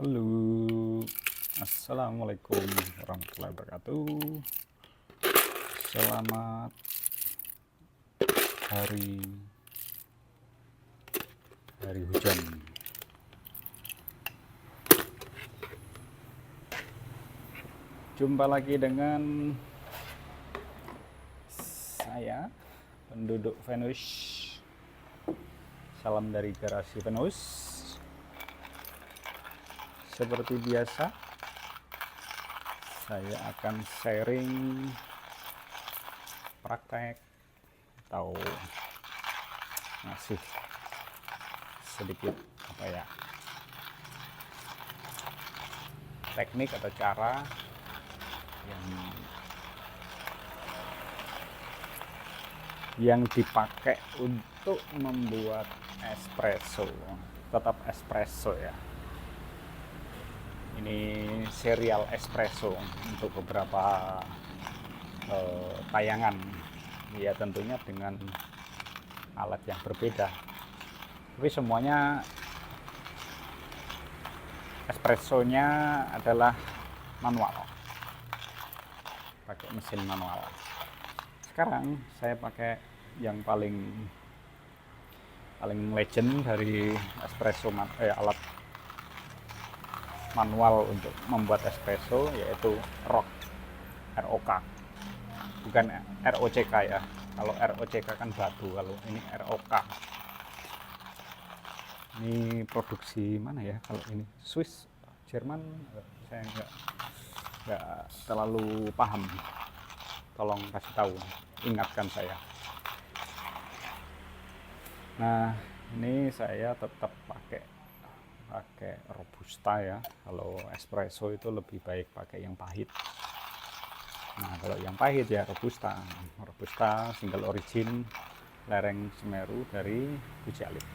Halo, assalamualaikum warahmatullahi wabarakatuh. Selamat hari hujan. Jumpa lagi dengan saya, penduduk Venus. Salam dari garasi Venus. Seperti biasa, saya akan sharing praktek atau ngasih sedikit teknik atau cara yang dipakai untuk membuat espresso, tetap espresso ya. Ini serial espresso untuk beberapa tayangan ya, tentunya dengan alat yang berbeda, tapi semuanya espressonya adalah manual, pakai mesin manual. Sekarang saya pakai yang paling legend dari espresso alat manual untuk membuat espresso, yaitu ROK, bukan ROCK ya. Kalau ROCK kan batu, kalau ini ROK. Ini produksi mana ya? Kalau ini Swiss, Jerman, saya nggak terlalu paham. Tolong kasih tahu, ingatkan saya. Nah, ini saya tetap pakai robusta ya. Kalau espresso itu lebih baik pakai yang pahit. Nah, kalau yang pahit ya robusta single origin lereng Semeru dari Biji Alif.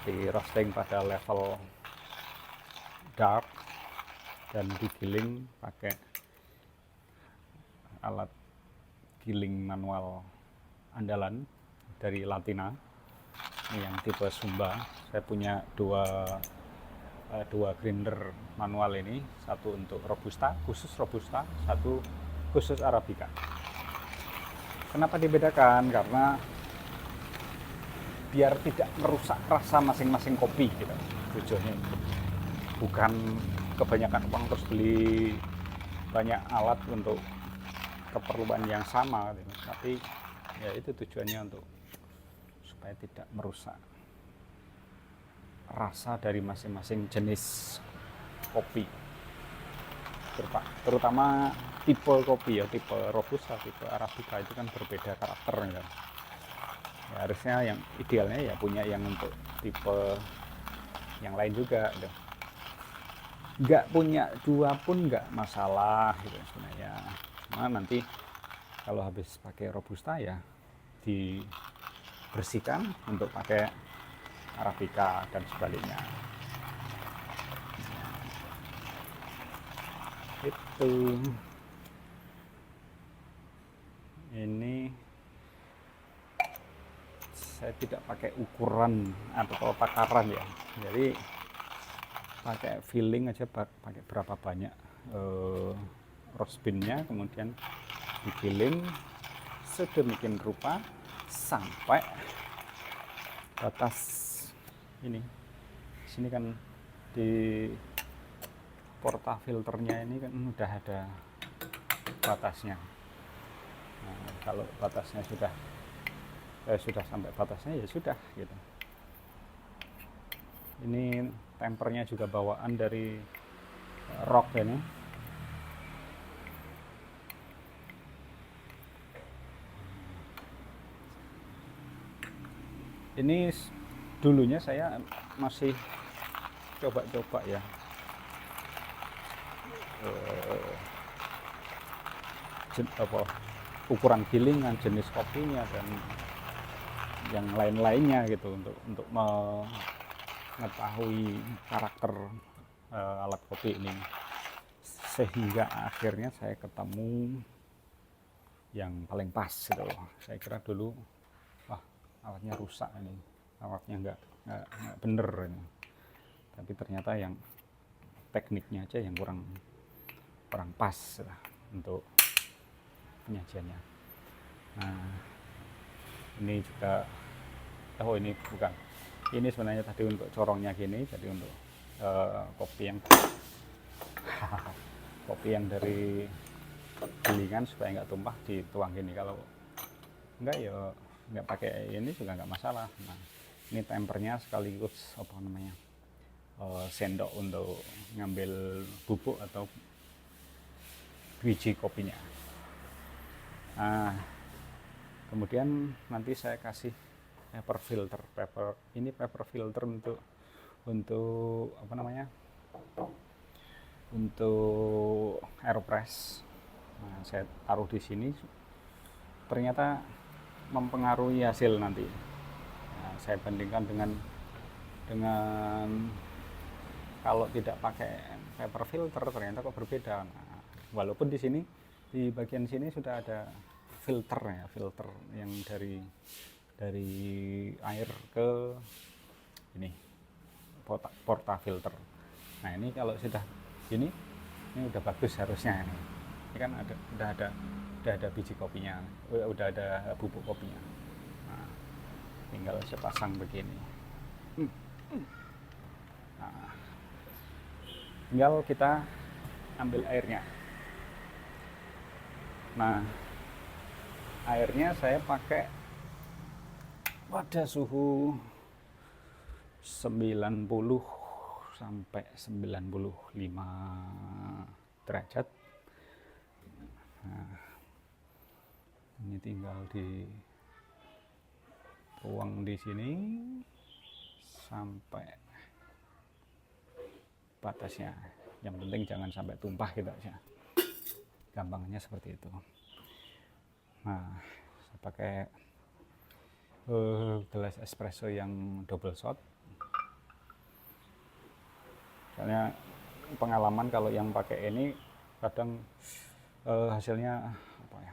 Di roasting pada level dark dan digiling pakai alat giling manual andalan dari Latina. Ini yang tipe Sumba. Saya punya dua grinder manual ini, satu untuk robusta, satu khusus arabica. Kenapa dibedakan? Karena biar tidak merusak rasa masing-masing kopi gitu. Tujuannya bukan kebanyakan uang terus beli banyak alat untuk keperluan yang sama gitu. Tapi ya itu tujuannya untuk supaya tidak merusak rasa dari masing-masing jenis kopi, terutama tipe kopi ya, tipe robusta, tipe arabica itu kan berbeda karakternya kan. Ya, harusnya yang idealnya ya punya yang untuk tipe yang lain juga gitu. Nggak punya dua pun nggak masalah gitu sebenarnya. Cuma nanti kalau habis pakai robusta ya dibersihkan untuk pakai arabica dan sebaliknya. Itu ini saya tidak pakai ukuran atau takaran ya, jadi pakai feeling aja, pakai berapa banyak roast bean-nya, kemudian digiling sedemikian rupa sampai batas ini. Sini kan di porta filternya ini kan udah ada batasnya. Nah, kalau batasnya sudah sampai batasnya ya sudah gitu. Ini tempernya juga bawaan dari Rock ini. Ini dulunya saya masih coba-coba ya, ukuran gilingan, jenis kopinya dan yang lain-lainnya gitu, untuk mengetahui karakter alat kopi ini, sehingga akhirnya saya ketemu yang paling pas gitu. Saya kira dulu alatnya rusak ini, alatnya nggak bener ini. tapi ternyata yang tekniknya aja yang kurang pas lah untuk penyajiannya. Nah, ini juga, oh ini bukan, ini sebenarnya tadi untuk corongnya gini, jadi untuk kopi yang dari gilingan supaya nggak tumpah dituang gini. Kalau enggak ya nggak pakai ini juga nggak masalah. Nah, ini tempernya sekaligus apa namanya, sendok untuk ngambil bubuk atau biji kopinya. Nah, kemudian nanti saya kasih paper filter. Ini paper filter untuk apa namanya, untuk aeropress. Nah, saya taruh di sini, ternyata mempengaruhi hasil nanti. Nah, saya bandingkan dengan kalau tidak pakai paper filter, ternyata kok berbeda. Nah, walaupun di sini di bagian sini sudah ada filter yang dari air ke ini porta filter. Nah, ini kalau sudah gini, ini udah bagus harusnya. Ini kan udah ada biji kopinya, udah ada bubuk kopinya. Nah, tinggal saya pasang begini. Nah, tinggal kita ambil airnya. Nah, airnya saya pakai pada suhu 90 sampai 95 derajat. Nah, ini tinggal dituang di sini sampai batasnya. Yang penting jangan sampai tumpah gitu aja. Gampangnya seperti itu. Nah, saya pakai gelas espresso yang double shot. Soalnya pengalaman kalau yang pakai ini kadang hasilnya apa ya,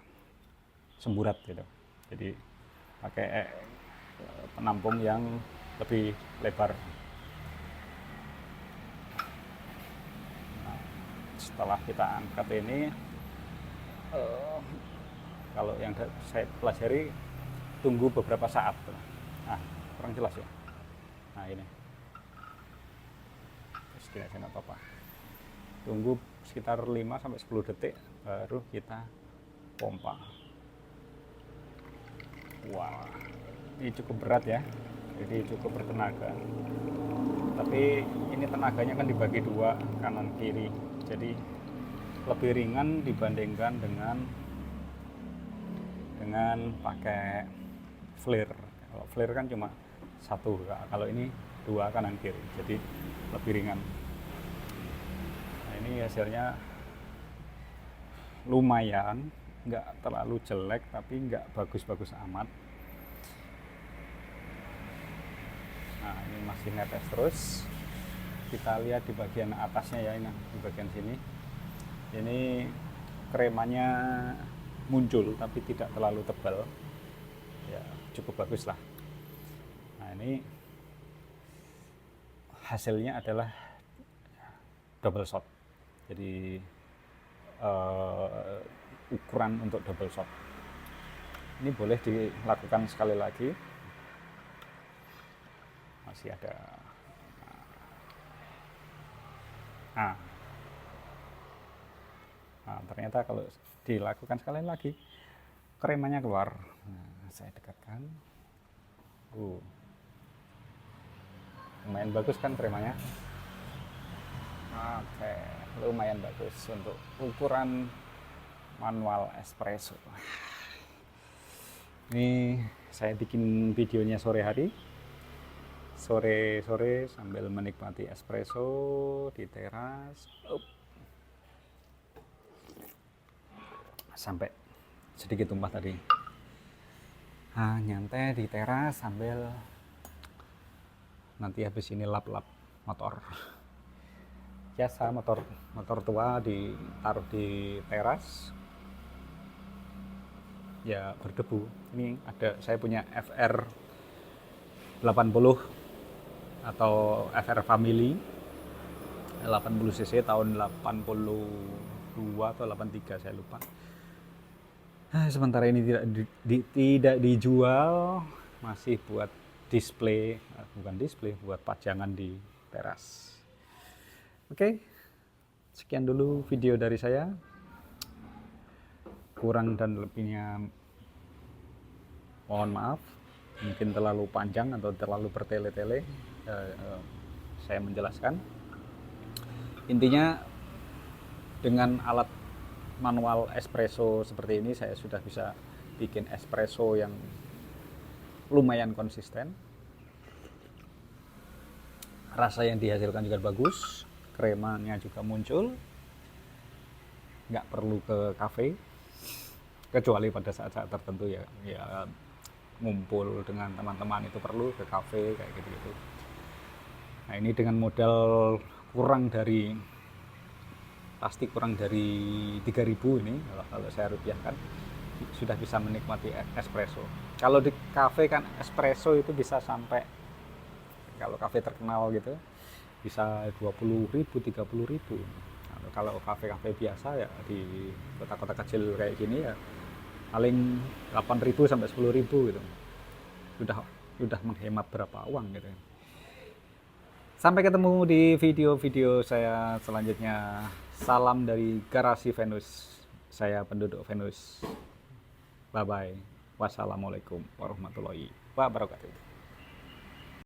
semburat gitu. Jadi pakai penampung yang lebih lebar. Nah, setelah kita angkat ini, kalau yang saya pelajari tunggu beberapa saat. Nah, kurang jelas ya. Nah, ini tidak apa-apa, tunggu sekitar 5 sampai 10 detik baru kita pompa. Wah, ini cukup berat ya, jadi cukup bertenaga, tapi ini tenaganya kan dibagi dua, kanan kiri, jadi lebih ringan dibandingkan dengan pakai flare. Kalau flare kan cuma satu, kalau ini dua kanan kiri, jadi lebih ringan. Nah, ini hasilnya lumayan, nggak terlalu jelek tapi nggak bagus-bagus amat. Nah, ini masih netes terus. Kita lihat di bagian atasnya ya, ini di bagian sini. Ini kremanya muncul tapi tidak terlalu tebal. Ya, cukup bagus lah. Nah, ini hasilnya adalah double shot. Jadi ukuran untuk double shot. Ini boleh dilakukan sekali lagi. Masih ada. Nah, ternyata kalau dilakukan sekali lagi kremanya keluar. Nah, saya dekatkan. Lumayan bagus kan kremanya. Oke, lumayan bagus untuk ukuran manual espresso. Ini saya bikin videonya sore hari, sore sambil menikmati espresso di teras. Sampai sedikit tumpah tadi. Nyantai di teras sambil nanti habis ini lap-lap motor. Biasa motor tua ditaruh di teras, ya berdebu. Ini ada, saya punya FR 80 atau FR Family. 80 cc tahun 82 atau 83 saya lupa. Sementara ini tidak dijual, masih buat display, bukan display, buat pajangan di teras. Oke, sekian dulu video dari saya. Kurang dan lebihnya mohon maaf, mungkin terlalu panjang atau terlalu bertele-tele saya menjelaskan. Intinya dengan alat manual espresso seperti ini saya sudah bisa bikin espresso yang lumayan konsisten. Rasa yang dihasilkan juga bagus, kremanya juga muncul. Nggak perlu ke kafe, kecuali pada saat-saat tertentu ya ngumpul dengan teman-teman itu perlu ke kafe kayak gitu-gitu. Nah, ini dengan modal pasti kurang dari 3.000 ini kalau saya rupiahkan sudah bisa menikmati espresso. Kalau di kafe kan espresso itu bisa sampai, kalau kafe terkenal gitu bisa 20.000, 30.000. Kalau kafe-kafe biasa ya di kota-kota kecil kayak gini ya paling 8.000 sampai 10.000 gitu. Sudah menghemat berapa uang gitu. Sampai ketemu di video-video saya selanjutnya. Salam dari Garasi Venus. Saya penduduk Venus. Bye bye. Wassalamualaikum warahmatullahi wabarakatuh.